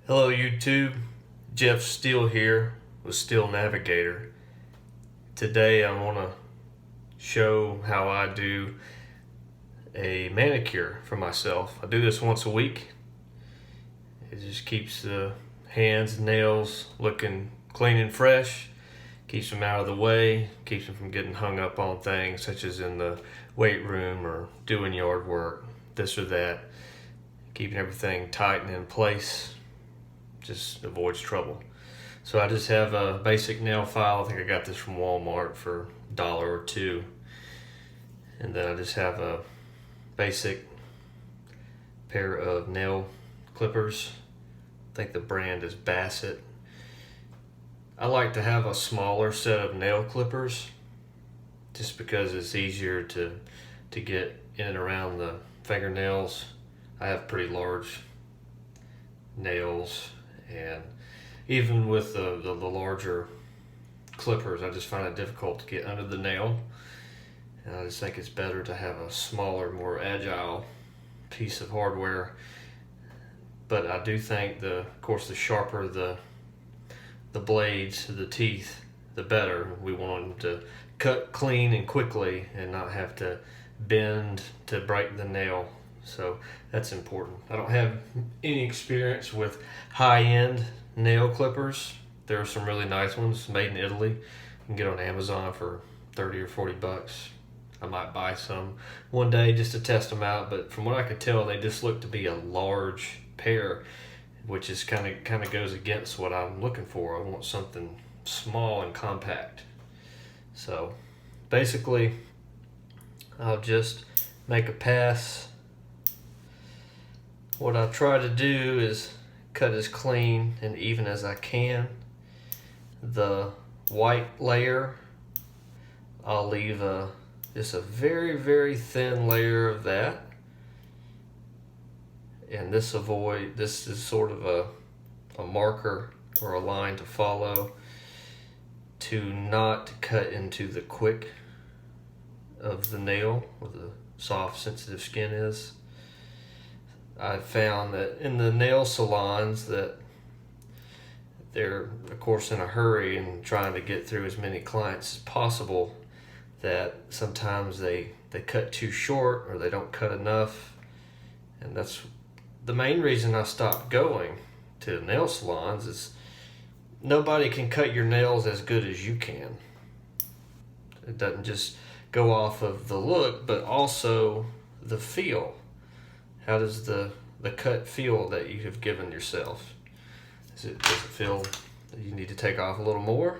Hello YouTube, Jeff Steele here with SteelNavigator. Today I want to show how I do a manicure for myself. I do this once a week. It just keeps the hands and nails looking clean and fresh, keeps them out of the way, keeps them from getting hung up on things such as in the weight room or doing yard work, this or that, keeping everything tight and in place. Just avoids trouble. So I just have a basic nail file. I think I got this from Walmart for $1 or $2. And then I just have a basic pair of nail clippers. I think the brand is Bassett. I like to have a smaller set of nail clippers just because it's easier to get in and around the fingernails. I have pretty large nails, and even with the larger clippers, I just find it difficult to get under the nail. And I just think it's better to have a smaller, more agile piece of hardware. But I do think, of course, the sharper the blades, the teeth, the better. We want them to cut clean and quickly and not have to bend to break the nail. So that's important. I don't have any experience with high-end nail clippers. There are some really nice ones made in Italy. You can get on Amazon for 30 or 40 bucks. I might buy some one day just to test them out, but from what I could tell, they just look to be a large pair, which is kind of goes against what I'm looking for. I want something small and compact. So basically, I'll just make a pass. What I try to do is cut as clean and even as I can. The white layer, I'll leave just a very, very thin layer of that. And this is sort of a marker or a line to follow to not cut into the quick of the nail where the soft, sensitive skin is. I've found that in the nail salons that they're, of course, in a hurry and trying to get through as many clients as possible, that sometimes they cut too short or they don't cut enough. And that's the main reason I stopped going to nail salons is nobody can cut your nails as good as you can. It doesn't just go off of the look, but also the feel. How does the cut feel that you have given yourself? Does it feel that you need to take off a little more?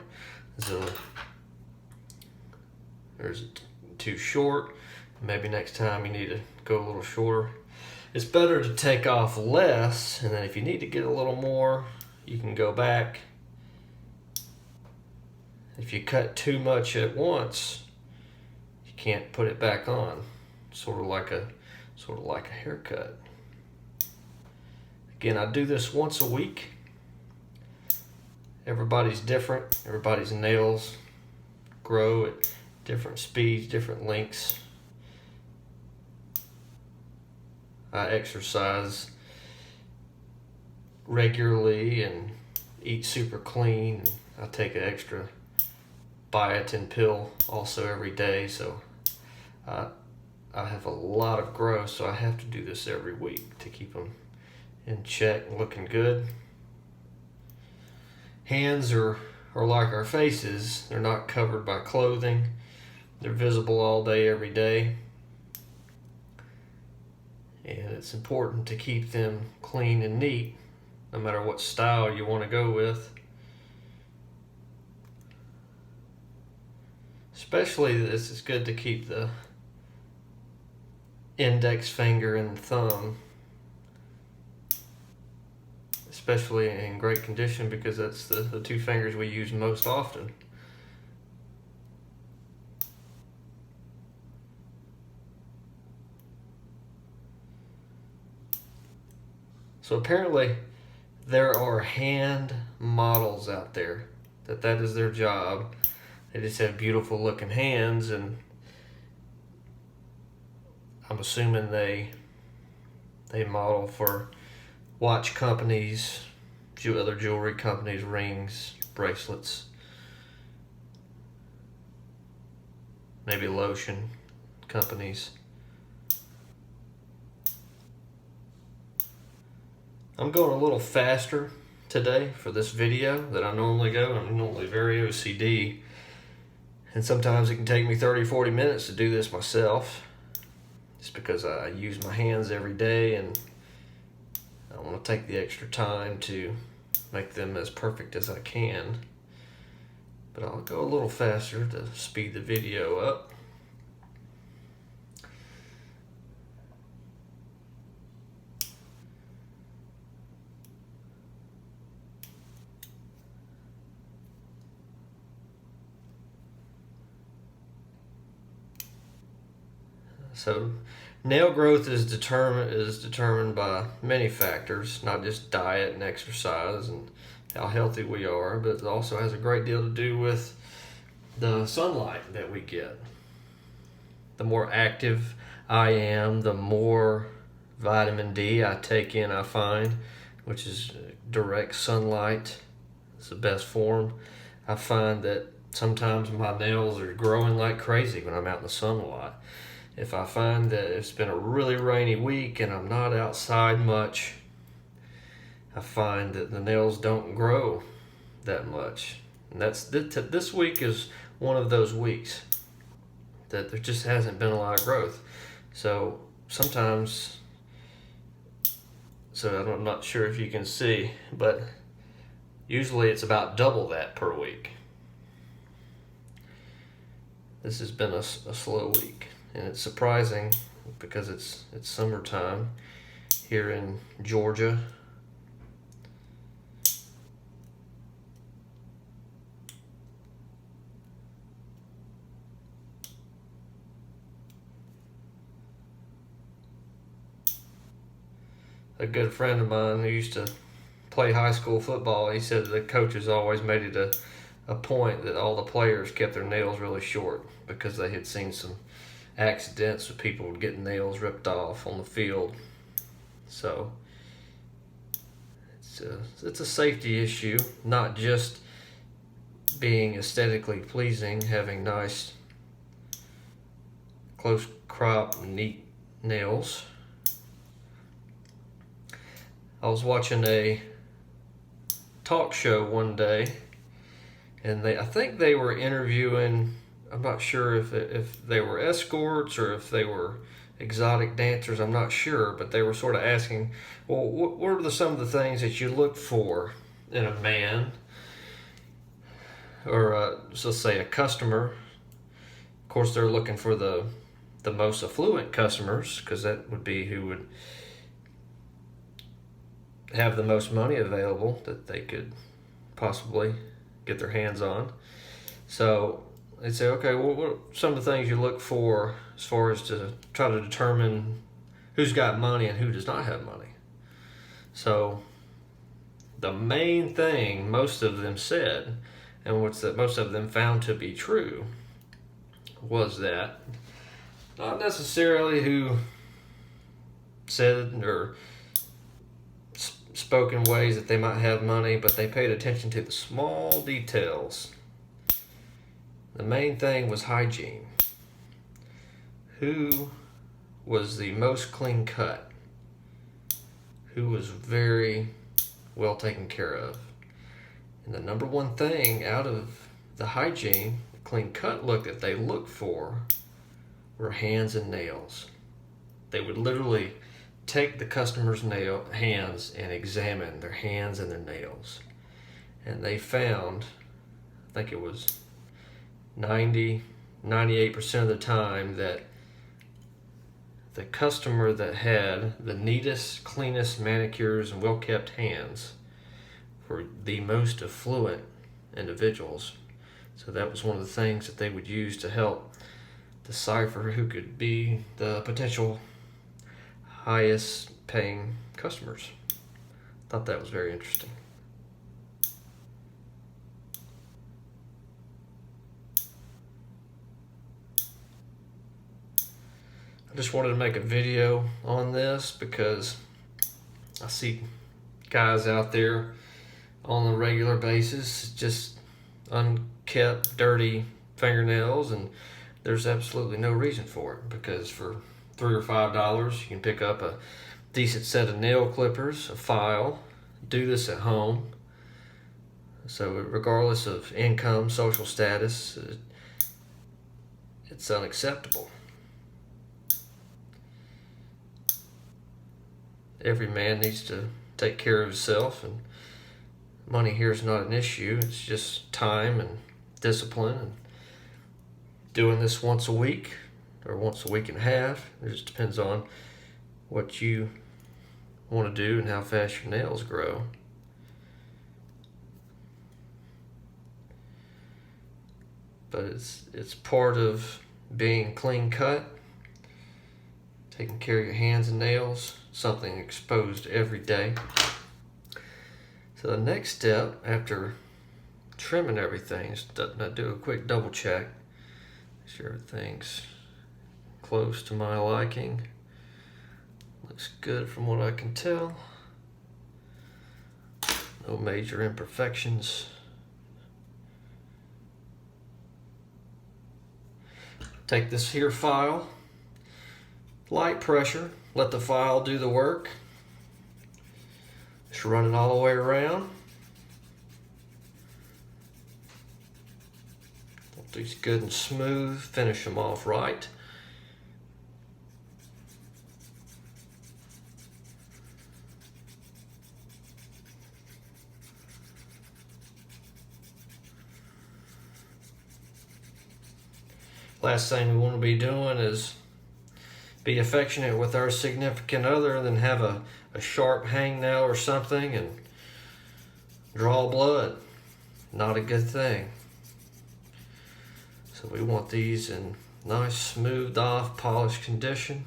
Or is it too short? Maybe next time you need to go a little shorter. It's better to take off less, and then if you need to get a little more, you can go back. If you cut too much at once, you can't put it back on. Sort of like a haircut. Again, I do this once a week. Everybody's different. Everybody's nails grow at different speeds, different lengths. I exercise regularly and eat super clean. I take an extra biotin pill also every day, so I have a lot of growth, so I have to do this every week to keep them in check and looking good. Hands are like our faces. They're not covered by clothing. They're visible all day, every day. And it's important to keep them clean and neat, no matter what style you want to go with. Especially, this is good to keep the index finger and thumb, especially in great condition, because that's the two fingers we use most often. So apparently there are hand models out there that is their job. They just have beautiful looking hands, and I'm assuming they model for watch companies other jewelry companies, rings, bracelets, maybe lotion companies. I'm going a little faster today for this video than I normally go. I'm normally very OCD, and sometimes it can take me 30-40 minutes to do this myself, just because I use my hands every day and I want to take the extra time to make them as perfect as I can. But I'll go a little faster to speed the video up. So nail growth is determined by many factors, not just diet and exercise and how healthy we are, but it also has a great deal to do with the sunlight that we get. The more active I am, the more vitamin D I take in, I find, which is direct sunlight. It's the best form. I find that sometimes my nails are growing like crazy when I'm out in the sun a lot. If I find that it's been a really rainy week and I'm not outside much, I find that the nails don't grow that much. And this week is one of those weeks that there just hasn't been a lot of growth. So sometimes, I'm not sure if you can see, but usually it's about double that per week. This has been a slow week. And it's surprising because it's summertime here in Georgia. A good friend of mine who used to play high school football, he said the coaches always made it a point that all the players kept their nails really short because they had seen some accidents with people getting nails ripped off on the field. So it's a safety issue, not just being aesthetically pleasing, having nice close crop neat nails. I was watching a talk show one day, and I think they were interviewing, I'm not sure if they were escorts or if they were exotic dancers, I'm not sure, but they were sort of asking, well, what are some of the things that you look for in a man, or so let's say a customer. Of course, they're looking for the most affluent customers, because that would be who would have the most money available that they could possibly get their hands on. So they'd say, okay, well, what are some of the things you look for as far as to try to determine who's got money and who does not have money? So the main thing most of them said, and what's that most of them found to be true, was that not necessarily who said or spoke in ways that they might have money, but they paid attention to the small details. The main thing was hygiene. Who was the most clean cut? Who was very well taken care of? And the number one thing out of the hygiene, the clean cut look that they looked for, were hands and nails. They would literally take the customer's hands and examine their hands and their nails. And they found, I think it was 98% of the time, that the customer that had the neatest, cleanest manicures and well-kept hands were the most affluent individuals. So that was one of the things that they would use to help decipher who could be the potential highest paying customers. Thought that was very interesting. I just wanted to make a video on this because I see guys out there on a regular basis, just unkept, dirty fingernails, and there's absolutely no reason for it, because for $3 or $5 you can pick up a decent set of nail clippers, a file, do this at home. So regardless of income, social status, it's unacceptable. Every man needs to take care of himself, and money here is not an issue. It's just time and discipline, and doing this once a week or once a week and a half. It just depends on what you want to do and how fast your nails grow. But it's part of being clean cut, taking care of your hands and nails, something exposed every day. So the next step after trimming everything is to do a quick double check. Make sure everything's close to my liking. Looks good from what I can tell. No major imperfections. Take this here file, light pressure, let the file do the work. Just run it all the way around. Want these good and smooth, finish them off right. Last thing we want to be doing is be affectionate with our significant other and then have a sharp hangnail or something and draw blood. Not a good thing. So we want these in nice, smoothed off, polished condition.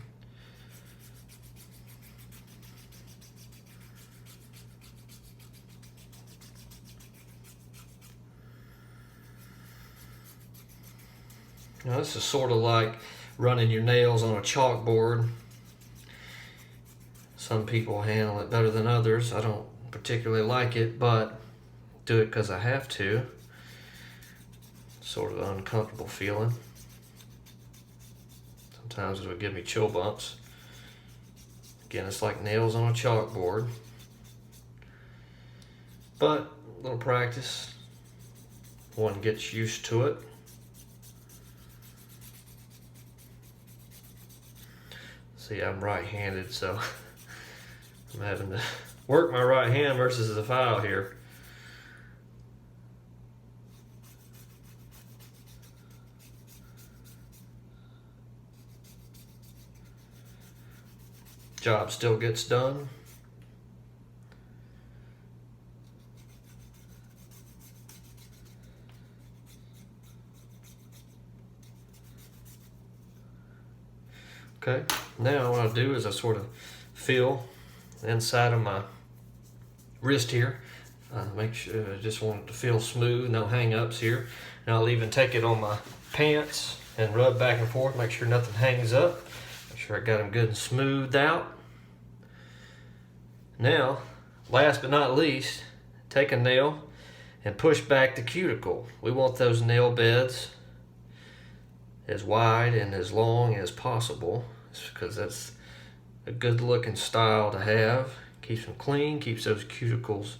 Now this is sort of like running your nails on a chalkboard. Some people handle it better than others. I don't particularly like it, but do it because I have to. Sort of an uncomfortable feeling. Sometimes it would give me chill bumps. Again, it's like nails on a chalkboard. But a little practice, one gets used to it. See, I'm right-handed, so I'm having to work my right hand versus the file here. Job still gets done. Okay, now what I do is I sort of feel the inside of my wrist here. Make sure I just want it to feel smooth, no hang-ups here. And I'll even take it on my pants and rub back and forth, make sure nothing hangs up. Make sure I got them good and smoothed out. Now, last but not least, take a nail and push back the cuticle. We want those nail beds as wide and as long as possible, because that's a good looking style to have. Keeps them clean, keeps those cuticles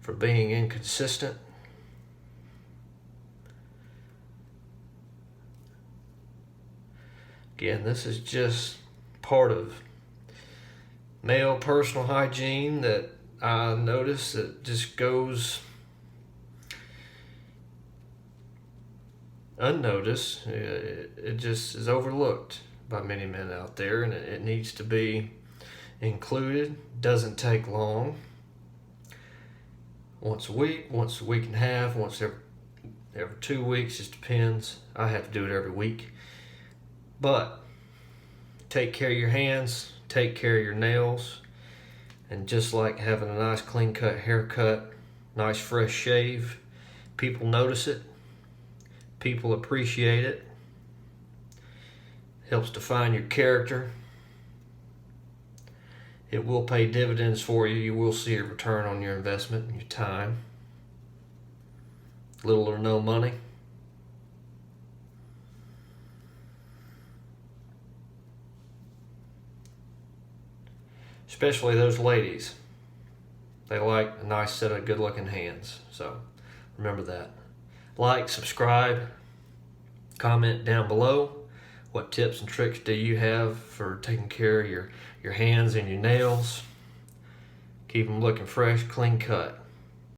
from being inconsistent. Again, this is just part of male personal hygiene that I notice that just goes unnoticed. It just is overlooked by many men out there, and it needs to be included. Doesn't take long. Once a week and a half, once every 2 weeks, just depends. I have to do it every week. But take care of your hands, take care of your nails, and just like having a nice clean cut haircut, nice fresh shave, people notice it. People appreciate it. Helps define your character. It will pay dividends for you. You will see a return on your investment and your time. little or no money. Especially those ladies. They like a nice set of good looking hands. So remember that. Like, subscribe, comment down below. What tips and tricks do you have for taking care of your hands and your nails? Keep them looking fresh, clean cut.